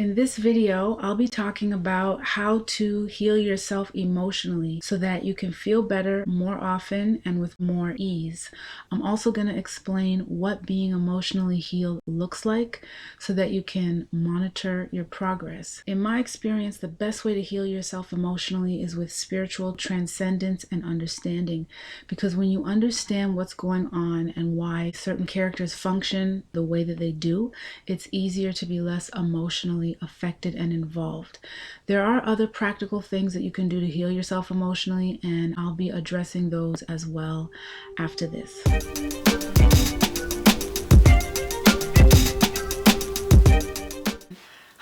In this video, I'll be talking about how to heal yourself emotionally so that you can feel better more often and with more ease. I'm also going to explain what being emotionally healed looks like so that you can monitor your progress. In my experience, the best way to heal yourself emotionally is with spiritual transcendence and understanding, because when you understand what's going on and why certain characters function the way that they do, it's easier to be less emotionally affected and involved. There are other practical things that you can do to heal yourself emotionally, and I'll be addressing those as well after this.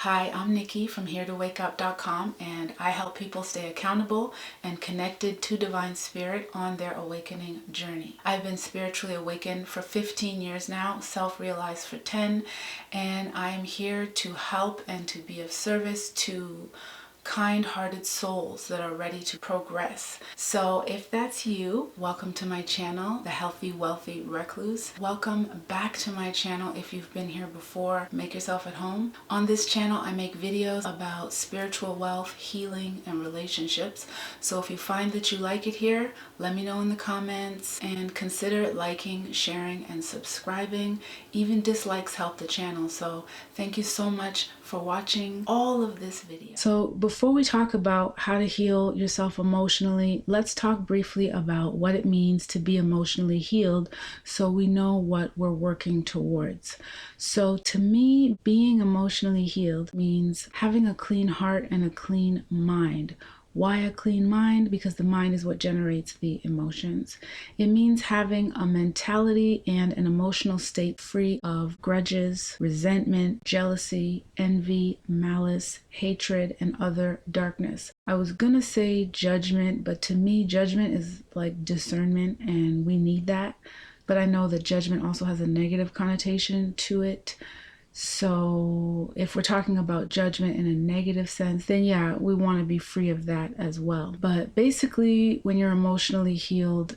Hi, I'm Nikki from HereToWakeUp.com, and I help people stay accountable and connected to Divine Spirit on their awakening journey. I've been spiritually awakened for 15 years now, self-realized for 10, and I am here to help and to be of service to kind-hearted souls that are ready to progress. So if that's you, welcome to my channel, The Healthy Wealthy Recluse. Welcome back to my channel if you've been here before. Make yourself at home. On this channel, I make videos about spiritual wealth, healing, and relationships. So if you find that you like it here, let me know in the comments and consider liking, sharing, and subscribing. Even dislikes help the channel. So thank you so much for watching all of this video. So before we talk about how to heal yourself emotionally, let's talk briefly about what it means to be emotionally healed so we know what we're working towards. So to me, being emotionally healed means having a clean heart and a clean mind. Why a clean mind? Because the mind is what generates the emotions. It means having a mentality and an emotional state free of grudges, resentment, jealousy, envy, malice, hatred, and other darkness. I was gonna say judgment, but to me, judgment is like discernment, and we need that. But I know that judgment also has a negative connotation to it. So if we're talking about judgment in a negative sense, then yeah, we want to be free of that as well. But basically, when you're emotionally healed,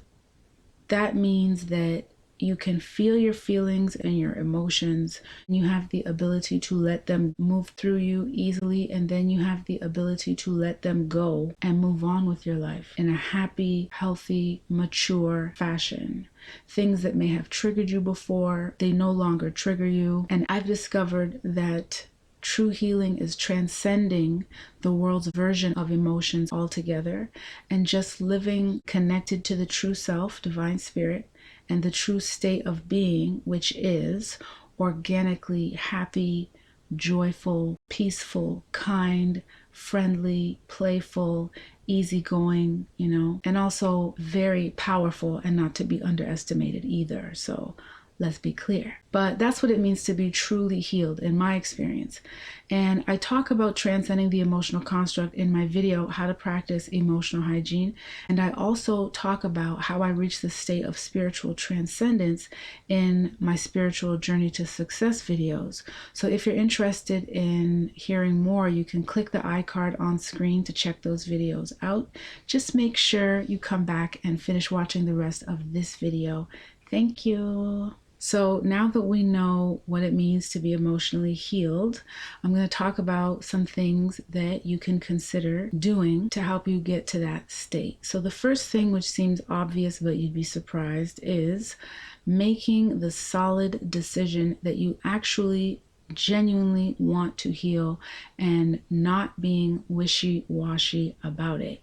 that means that you can feel your feelings and your emotions. You have the ability to let them move through you easily, and then you have the ability to let them go and move on with your life in a happy, healthy, mature fashion. Things that may have triggered you before, they no longer trigger you. And I've discovered that true healing is transcending the world's version of emotions altogether and just living connected to the true self, Divine Spirit, and the true state of being, which is organically happy, joyful, peaceful, kind, friendly, playful, easygoing, and also very powerful and not to be underestimated either. So let's be clear. But that's what it means to be truly healed in my experience. And I talk about transcending the emotional construct in my video, How to Practice Emotional Hygiene. And I also talk about how I reach the state of spiritual transcendence in my Spiritual Journey to Success videos. So if you're interested in hearing more, you can click the iCard on screen to check those videos out. Just make sure you come back and finish watching the rest of this video. Thank you. So now that we know what it means to be emotionally healed, I'm going to talk about some things that you can consider doing to help you get to that state. So the first thing, which seems obvious but you'd be surprised, is making the solid decision that you actually genuinely want to heal and not being wishy-washy about it.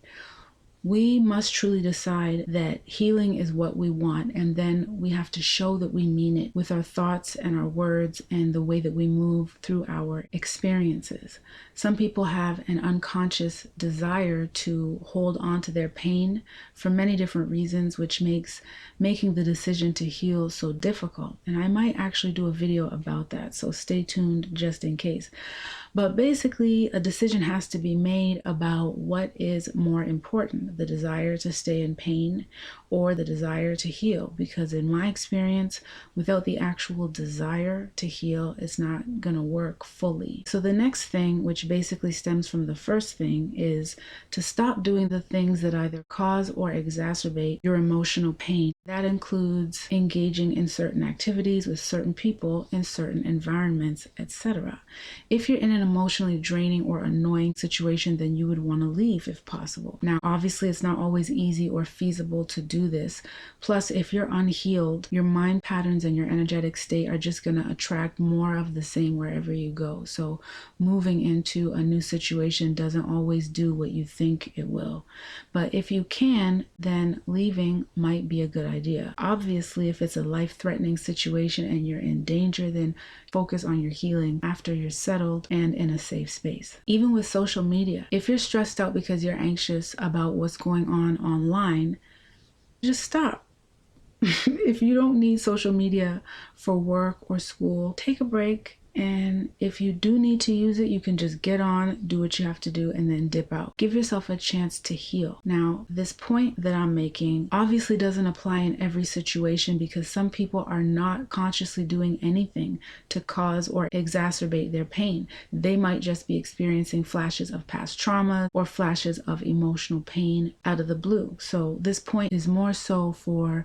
We must truly decide that healing is what we want, and then we have to show that we mean it with our thoughts and our words and the way that we move through our experiences. Some people have an unconscious desire to hold on to their pain for many different reasons, which makes making the decision to heal so difficult. And I might actually do a video about that, so stay tuned just in case. But basically, a decision has to be made about what is more important, the desire to stay in pain or the desire to heal. Because in my experience, without the actual desire to heal, it's not going to work fully. So the next thing, which basically stems from the first thing, is to stop doing the things that either cause or exacerbate your emotional pain. That includes engaging in certain activities with certain people in certain environments, etc. If you're in an emotionally draining or annoying situation, then you would want to leave if possible. Now, obviously, it's not always easy or feasible to do this. Plus, if you're unhealed, your mind patterns and your energetic state are just going to attract more of the same wherever you go. So moving into a new situation doesn't always do what you think it will. But if you can, then leaving might be a good idea. Obviously, if it's a life-threatening situation and you're in danger, then focus on your healing after you're settled and in a safe space. Even with social media, if you're stressed out because you're anxious about what's going on online, just stop. If you don't need social media for work or school, take a break. And if you do need to use it, you can just get on, do what you have to do, and then dip out. Give yourself a chance to heal. Now, this point that I'm making obviously doesn't apply in every situation, because some people are not consciously doing anything to cause or exacerbate their pain. They might just be experiencing flashes of past trauma or flashes of emotional pain out of the blue. So this point is more so for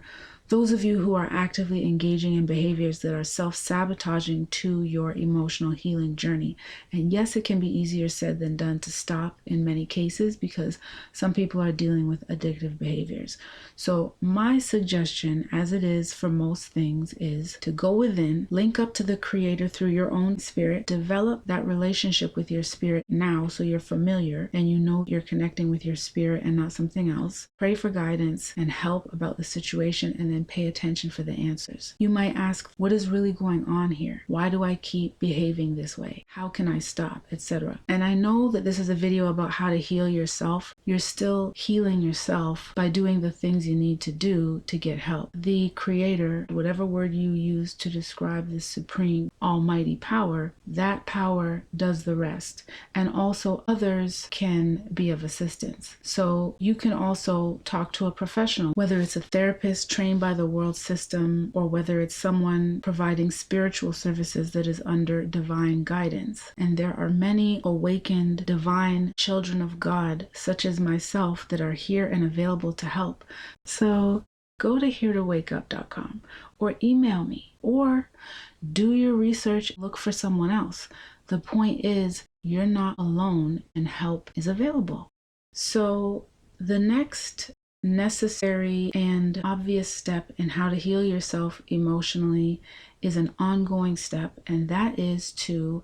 those of you who are actively engaging in behaviors that are self-sabotaging to your emotional healing journey. And yes, it can be easier said than done to stop in many cases, because some people are dealing with addictive behaviors. So my suggestion, as it is for most things, is to go within, link up to the Creator through your own spirit, develop that relationship with your spirit now so you're familiar and you know you're connecting with your spirit and not something else. Pray for guidance and help about the situation, and then pay attention for the answers. You might ask, what is really going on here? Why do I keep behaving this way? How can I stop, etc.? And I know that this is a video about how to heal yourself. You're still healing yourself by doing the things you need to do to get help. The Creator, whatever word you use to describe this supreme almighty power, that power does the rest. And also others can be of assistance. So you can also talk to a professional, whether it's a therapist trained by the world system, or whether it's someone providing spiritual services that is under divine guidance. And there are many awakened divine children of God, such as myself, that are here and available to help. So go to heretowakeup.com or email me, or do your research, look for someone else. The point is, you're not alone and help is available. So the next necessary and obvious step in how to heal yourself emotionally is an ongoing step, and that is to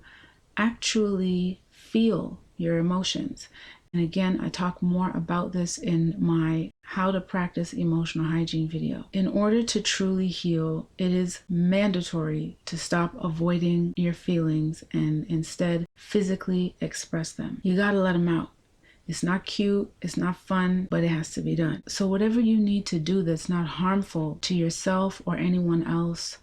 actually feel your emotions. And again, I talk more about this in my How to Practice Emotional Hygiene video. In order to truly heal, it is mandatory to stop avoiding your feelings and instead physically express them. You gotta let them out. It's not cute, it's not fun, but it has to be done. So whatever you need to do that's not harmful to yourself or anyone else,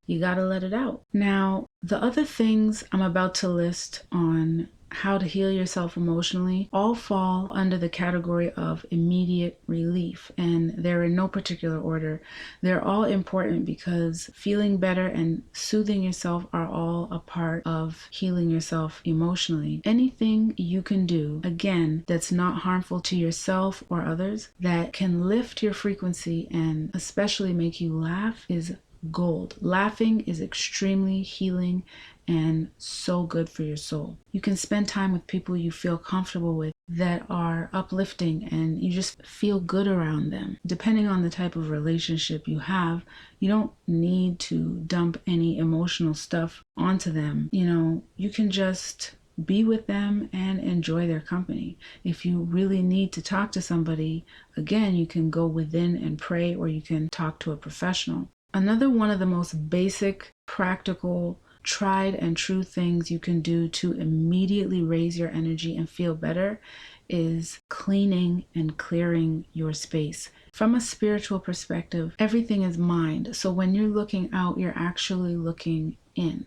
you gotta let it out. Now, the other things I'm about to list on how to heal yourself emotionally all fall under the category of immediate relief, and they're in no particular order. They're all important because feeling better and soothing yourself are all a part of healing yourself emotionally. Anything you can do, again, that's not harmful to yourself or others, that can lift your frequency and especially make you laugh, is gold. Laughing is extremely healing and so good for your soul. You can spend time with people you feel comfortable with that are uplifting, and you just feel good around them. Depending on the type of relationship you have, you don't need to dump any emotional stuff onto them. You know, you can just be with them and enjoy their company. If you really need to talk to somebody, again, you can go within and pray, or you can talk to a professional. Another one of the most basic, practical, tried and true things you can do to immediately raise your energy and feel better is cleaning and clearing your space. From a spiritual perspective, everything is mind. So when you're looking out, you're actually looking in.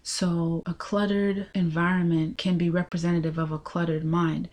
So a cluttered environment can be representative of a cluttered mind.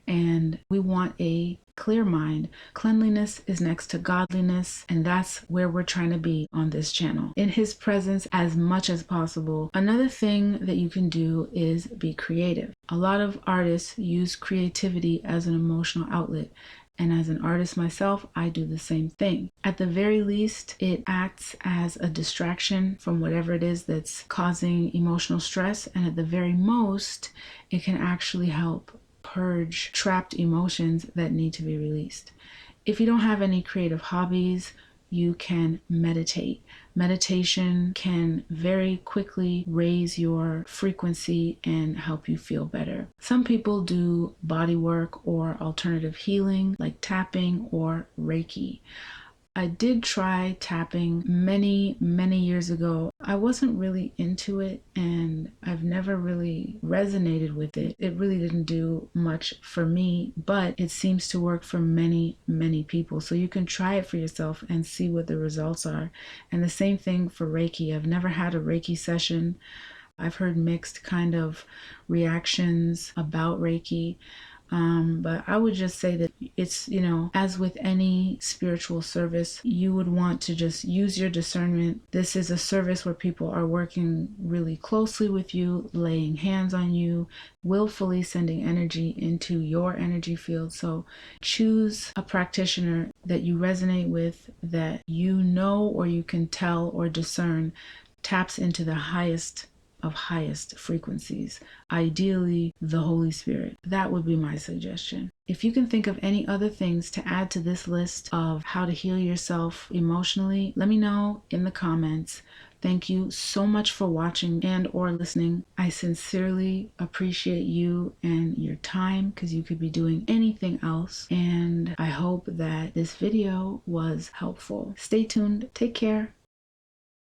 And we want a clear mind. Cleanliness is next to godliness, and that's where we're trying to be on this channel, in His presence as much as possible. Another thing that you can do is be creative. A lot of artists use creativity as an emotional outlet, And as an artist myself, I do the same thing. At the very least, it acts as a distraction from whatever it is that's causing emotional stress. And at the very most, it can actually help purge trapped emotions that need to be released. If you don't have any creative hobbies, you can meditate. Meditation can very quickly raise your frequency and help you feel better. Some people do body work or alternative healing like tapping or Reiki. I did try tapping many years ago. I wasn't really into it and I've never really resonated with it. It really didn't do much for me, but it seems to work for many people. So you can try it for yourself and see what the results are. And the same thing for Reiki. I've never had a Reiki session. I've heard mixed kind of reactions about Reiki. But I would just say that it's, as with any spiritual service, you would want to just use your discernment. This is a service where people are working really closely with you, laying hands on you, willfully sending energy into your energy field. So choose a practitioner that you resonate with, that you know or you can tell or discern taps into the highest of highest frequencies, ideally the Holy Spirit. That would be my suggestion. If you can think of any other things to add to this list of how to heal yourself emotionally, let me know in the comments. Thank you so much for watching and or listening. I sincerely appreciate you and your time, because you could be doing anything else. And I hope that this video was helpful. Stay tuned. Take care.